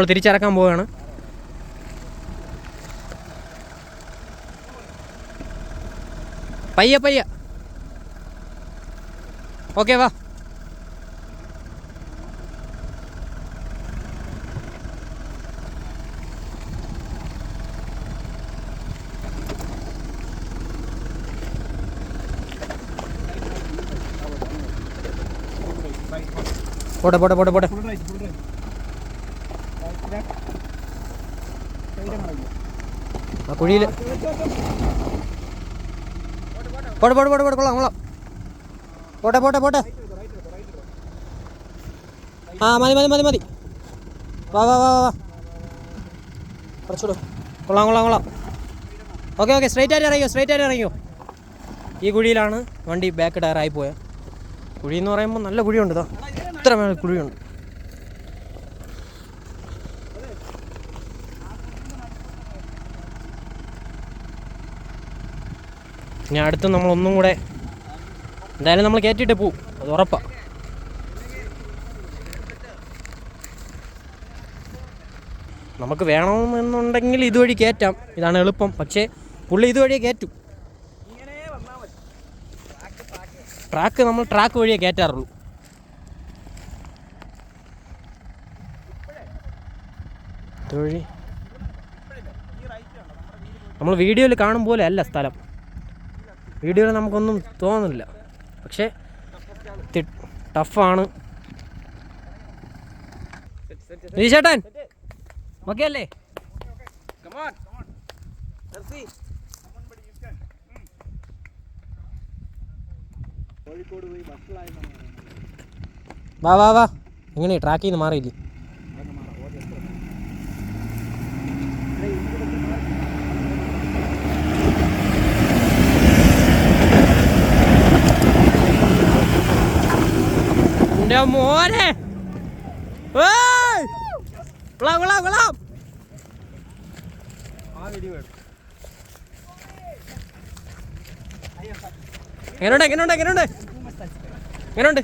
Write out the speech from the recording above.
നമ്മൾ തിരിച്ചിറക്കാൻ പോവുകയാണ്. പയ്യ പയ്യ. ഓക്കെ വാ. പോട്ടെ പോട്ടെ പോട്ടെ പോട്ടെ. ആ കുഴിയിൽ പോട്ടെ പോട്ടെ പോട്ടെ പോട്ടെ. കൊള്ളാം കൊള്ളാം. പോട്ടെ പോട്ടെ പോട്ടെ. ആ മതി മതി മതി മതി. വാ വാ വാ വാ. കുറച്ചുകൂടെ. കൊള്ളാം കൊള്ളാം കൊള്ളാം. Okay okay. സ്ട്രൈറ്റ് ആയിട്ട് ഇറങ്ങിയോ, സ്ട്രൈറ്റ് ആയിട്ട് ഇറങ്ങിയോ. ഈ കുഴിയിലാണ് വണ്ടി ബാക്ക് ടയറായി പോയത്. കുഴി എന്ന് പറയുമ്പോൾ നല്ല കുഴിയുണ്ട്. ഇതാ ഇത്ര മേലെ കുഴിയുണ്ട്. ഇനി അടുത്ത് നമ്മളൊന്നും കൂടെ എന്തായാലും നമ്മൾ കയറ്റിയിട്ട് പോവും, അത് ഉറപ്പാണ്. നമുക്ക് വേണമെന്നുണ്ടെങ്കിൽ ഇതുവഴി കയറ്റാം, ഇതാണ് എളുപ്പം. പക്ഷേ പുള്ളി ഇതുവഴിയേ കയറ്റും. നമ്മൾ ട്രാക്ക് വഴിയേ കയറ്റാറുള്ളൂ. ഇതുവഴി നമ്മൾ വീഡിയോയിൽ കാണും പോലെ അല്ല സ്ഥലം. വീഡിയോയിൽ നമുക്കൊന്നും തോന്നുന്നില്ല, പക്ഷേ ടഫാണ്. ചേട്ടൻ ഓക്കെ അല്ലേ? വാ വാ വാ. എങ്ങനെ ട്രാക്കിൽ നിന്ന് മാറിയില്ലേ? മോനെ കൊള്ളാം കൊള്ളാം കൊള്ളാം. എങ്ങനെയുണ്ട് എങ്ങനെയുണ്ട് എങ്ങനെയുണ്ട് എങ്ങനെയുണ്ട്?